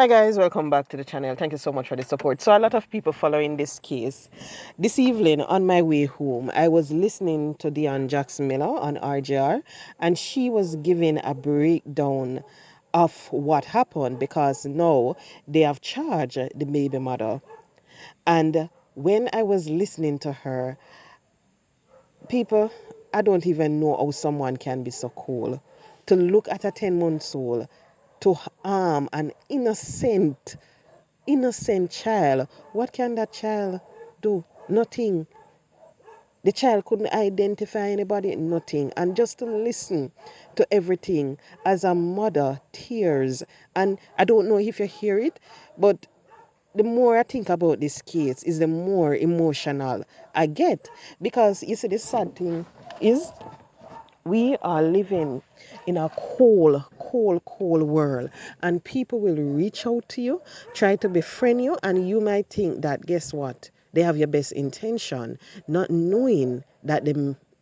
Hi guys, welcome back to the channel. Thank you so much for the support. So a lot of people following this case. This evening on my way home, I was listening to Dion Jackson Miller on RJR, and she was giving a breakdown of what happened because now they have charged the baby mother. And when I was listening to her, people, I don't even know how someone can be so cool to look at a 10-month old to harm an innocent child. What can that child do? Nothing. The child couldn't identify anybody, nothing. And just to listen to everything as a mother, tears. And I don't know if you hear it, but the more I think about this case is the more emotional I get. Because you see, the sad thing is we are living in a cold world, and people will reach out to you, try to befriend you, and you might think that, guess what? They have your best intention, not knowing that they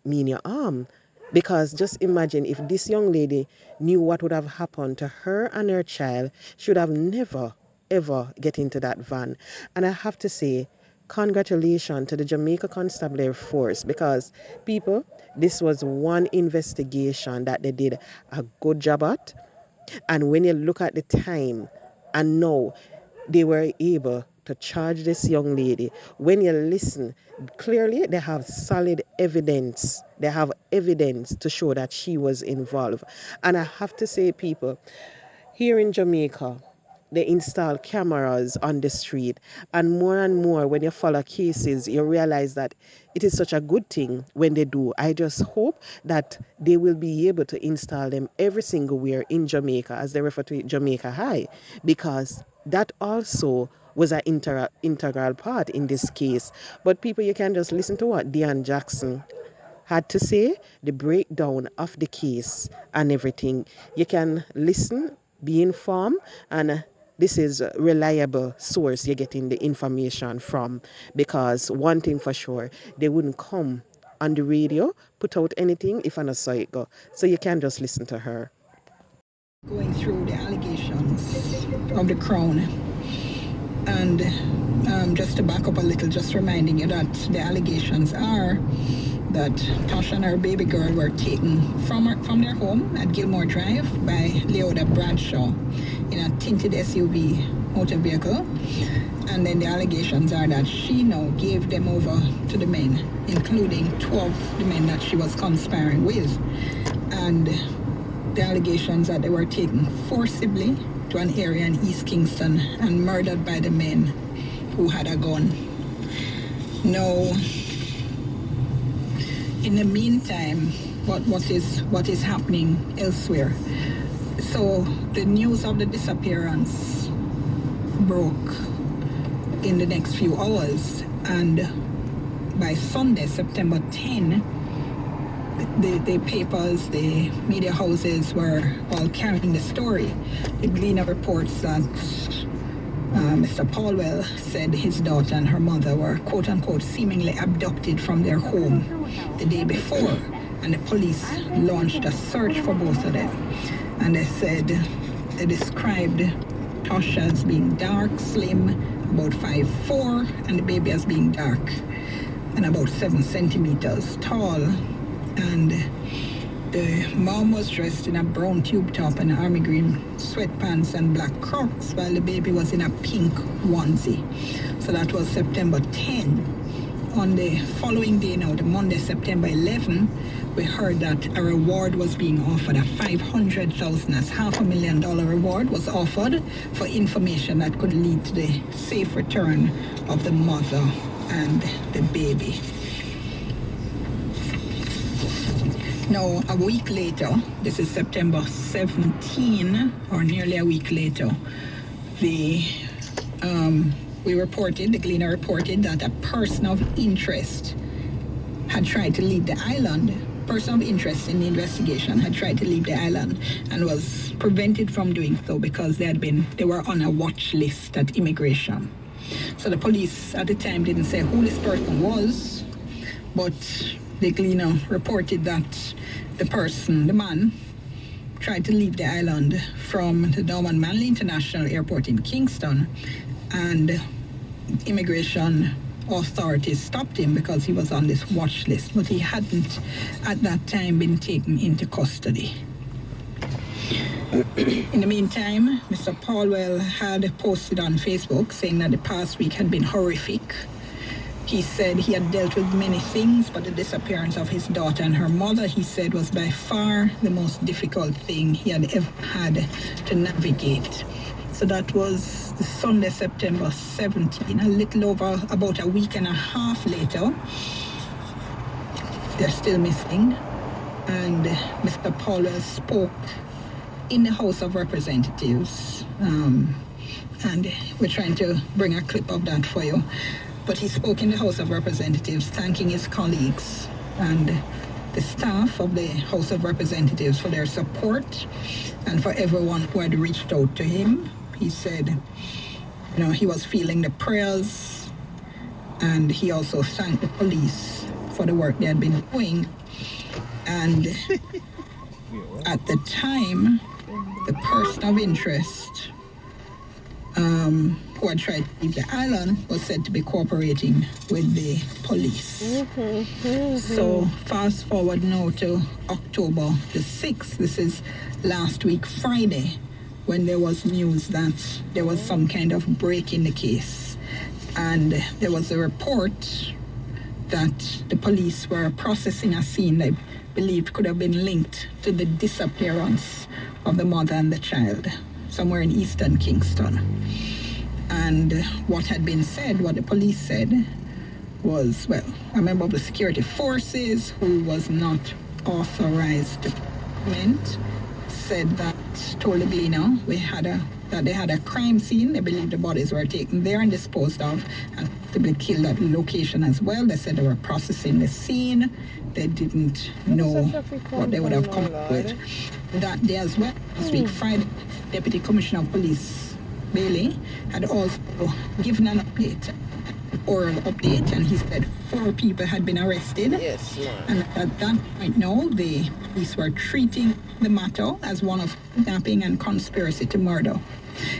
mean your harm. Because just imagine if this young lady knew what would have happened to her and her child, she would have never, ever get into that van. And I have to say, congratulations to the Jamaica Constabulary Force, because people, this was one investigation that they did a good job at. And when you look at the time and now they were able to charge this young lady, when you listen, clearly they have solid evidence. They have evidence to show that she was involved. And I have to say, people, here in Jamaica, they install cameras on the street, and more when you follow cases, you realize that it is such a good thing when they do. I just hope that they will be able to install them every single where in Jamaica, as they refer to it, Jamaica High, because that also was an integral part in this case. But people, you can just listen to what Dion Jackson had to say, the breakdown of the case and everything. You can listen, be informed, and this is a reliable source you're getting the information from, because one thing for sure, they wouldn't come on the radio, put out anything if I not saw it go. So you can just listen to her. Going through the allegations of the Crown, and just to back up a little, just reminding you that the allegations are that Tasha and her baby girl were taken from their home at Gilmore Drive by Leoda Bradshaw in a tinted SUV motor vehicle. And then the allegations are that she now gave them over to the men, including 12 the men that she was conspiring with. And the allegations that they were taken forcibly to an area in East Kingston and murdered by the men who had a gun. Now, in the meantime, what is happening elsewhere? So the news of the disappearance broke in the next few hours, and by Sunday, September 10, the papers, the media houses were all carrying the story. The Gleaner reports that Mr. Paulwell said his daughter and her mother were, quote unquote, seemingly abducted from their home the day before, and the police launched a search for both of them. And they described Tasha as being dark, slim, about 5'4", and the baby as being dark and about 7 centimeters tall. And the mom was dressed in a brown tube top and army green sweatpants and black Crocs, while the baby was in a pink onesie. So that was September 10. On the following day now, the Monday, September 11, we heard that a reward was being offered, a $500,000, that's $500,000 reward was offered for information that could lead to the safe return of the mother and the baby. Now, a week later, this is September 17, or nearly a week later, the Gleaner reported that a person of interest had tried to leave the island. Person of interest in the investigation had tried to leave the island and was prevented from doing so because they were on a watch list at immigration. So the police at the time didn't say who this person was, but the Gleaner reported that the man tried to leave the island from the Norman Manley International Airport in Kingston, and immigration authorities stopped him because he was on this watch list, but he hadn't at that time been taken into custody. In the meantime, Mr. Paulwell had posted on Facebook saying that the past week had been horrific. He said he had dealt with many things, but the disappearance of his daughter and her mother, he said, was by far the most difficult thing he had ever had to navigate. So that was the Sunday, September 17, a little over about a week and a half later. They're still missing. And Mr. Paulwell spoke in the House of Representatives. And we're trying to bring a clip of that for you. But he spoke in the House of Representatives, thanking his colleagues and the staff of the House of Representatives for their support and for everyone who had reached out to him. He said, you know, he was feeling the prayers, and he also thanked the police for the work they had been doing. And at the time, the person of interest who had tried to leave the island was said to be cooperating with the police. So fast forward now to October the 6th. This is last week Friday, when there was news that there was some kind of break in the case. And there was a report that the police were processing a scene they believed could have been linked to the disappearance of the mother and the child somewhere in eastern Kingston. And what had been said, what the police said, was, well, a member of the security forces who was not authorized to comment said that, told the Gleaner that they had a crime scene. They believed the bodies were taken there and disposed of and to be killed at the location as well. They said they were processing the scene. They didn't know what they would have come up with. That day as well, last week Friday, Deputy Commissioner of Police Bailey had also given an update, oral update, and he said 4 people had been arrested. Yes, Lord. And at that point now, the police were treating the matter as one of kidnapping and conspiracy to murder.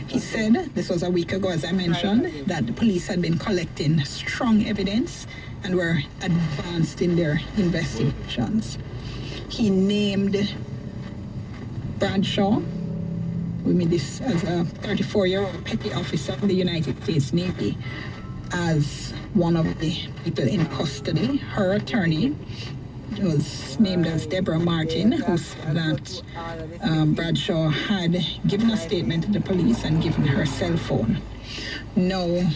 He said, this was a week ago, as I mentioned, that the police had been collecting strong evidence and were advanced in their investigations. He named Bradshaw, we made this as a 34-year-old petty officer of the United States Navy, as one of the people in custody. Her attorney was named as Deborah Martin, who said that Bradshaw had given a statement to the police and given her cell phone. No.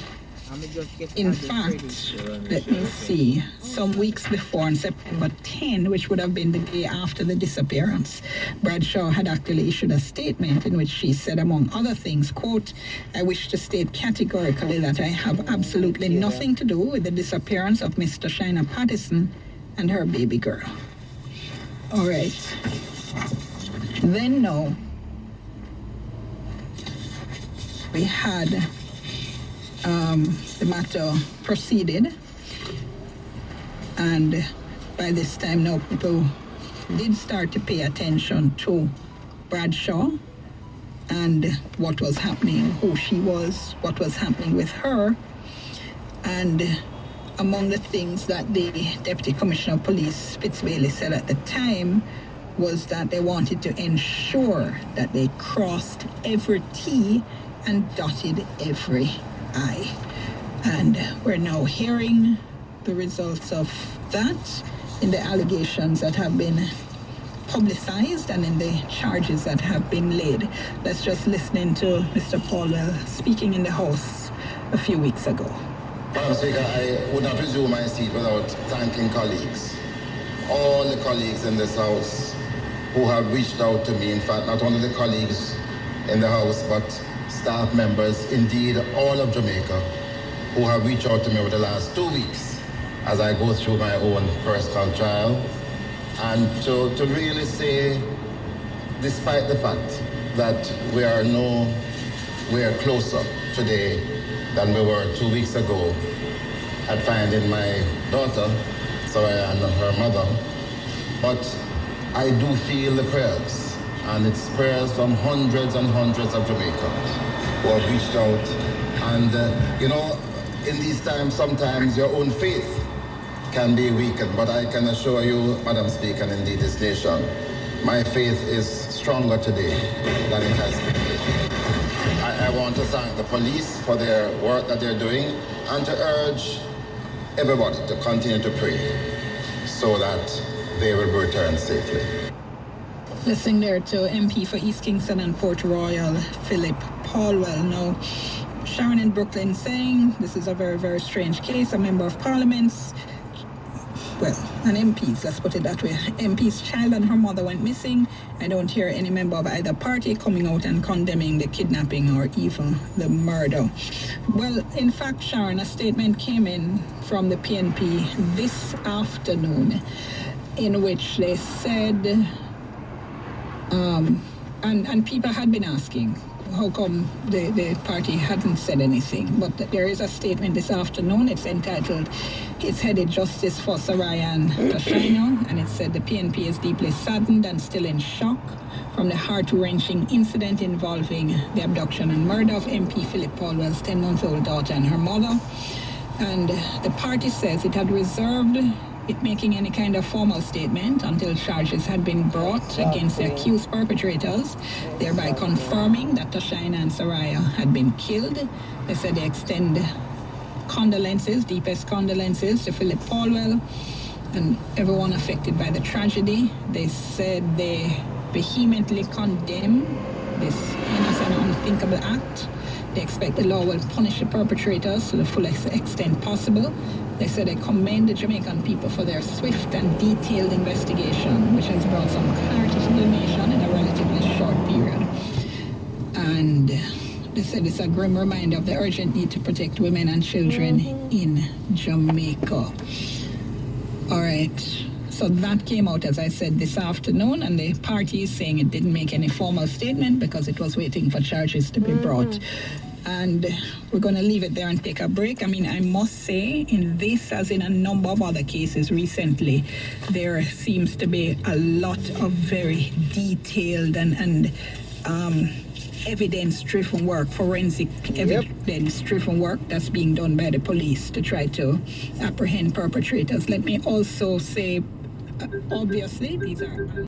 In fact, let me see, some weeks before, on September 10, which would have been the day after the disappearance, Bradshaw had actually issued a statement in which she said, among other things, quote, "I wish to state categorically that I have absolutely nothing to do with the disappearance of Mr. Shina Pattison and her baby girl." All right. Then, no. We had the matter proceeded, and by this time now people did start to pay attention to Bradshaw and what was happening, who she was, what was happening with her. And among the things that the Deputy Commissioner of Police, Fitzbailey, said at the time was that they wanted to ensure that they crossed every T and dotted every I. And we're now hearing the results of that in the allegations that have been publicized and in the charges that have been laid. Let's just listen in to Mr. Paulwell speaking in the House a few weeks ago. Madam Speaker, I would not resume my seat without thanking colleagues, all the colleagues in this House who have reached out to me. In fact, not only the colleagues in the House, but staff members, indeed all of Jamaica, who have reached out to me over the last 2 weeks as I go through my own personal trial. And to really say, despite the fact that we are closer today than we were 2 weeks ago at finding my daughter, Soraya, and her mother, but I do feel the prayers And it's prayers from hundreds and hundreds of Jamaicans who have reached out. And, in these times, sometimes your own faith can be weakened. But I can assure you, Madam Speaker, and indeed this nation, my faith is stronger today than it has been. I want to thank the police for their work that they're doing and to urge everybody to continue to pray so that they will return safely. Listening there to MP for East Kingston and Port Royal, Philip Paulwell. Now, Sharon in Brooklyn saying this is a very, very strange case. A member of Parliament's, an MP's, let's put it that way. MP's child and her mother went missing. I don't hear any member of either party coming out and condemning the kidnapping or even the murder. Well, in fact, Sharon, a statement came in from the PNP this afternoon in which they said, and people had been asking, how come the party hadn't said anything? But there is a statement this afternoon. It's entitled, "It's headed Justice for Soraya and Tashina," and it said the PNP is deeply saddened and still in shock from the heart-wrenching incident involving the abduction and murder of MP Philip Paulwell's 10-month-old daughter and her mother. And the party says it had reserved it making any kind of formal statement until charges had been brought against the accused perpetrators, thereby confirming that Tashina and Soraya had been killed. They said they extend condolences, deepest condolences to Philip Paulwell and everyone affected by the tragedy. They said they vehemently condemn this heinous and unthinkable act. They expect the law will punish the perpetrators to the fullest extent possible. They said they commend the Jamaican people for their swift and detailed investigation, which has brought some clarity to the nation in a relatively short period. And they said it's a grim reminder of the urgent need to protect women and children in Jamaica. All right. So that came out, as I said, this afternoon, and the party is saying it didn't make any formal statement because it was waiting for charges to be brought. And we're going to leave it there and take a break. I mean, I must say, in this, as in a number of other cases recently, there seems to be a lot of very detailed and evidence-driven work, forensic evidence-driven work that's being done by the police to try to apprehend perpetrators. Let me also say, obviously, these are...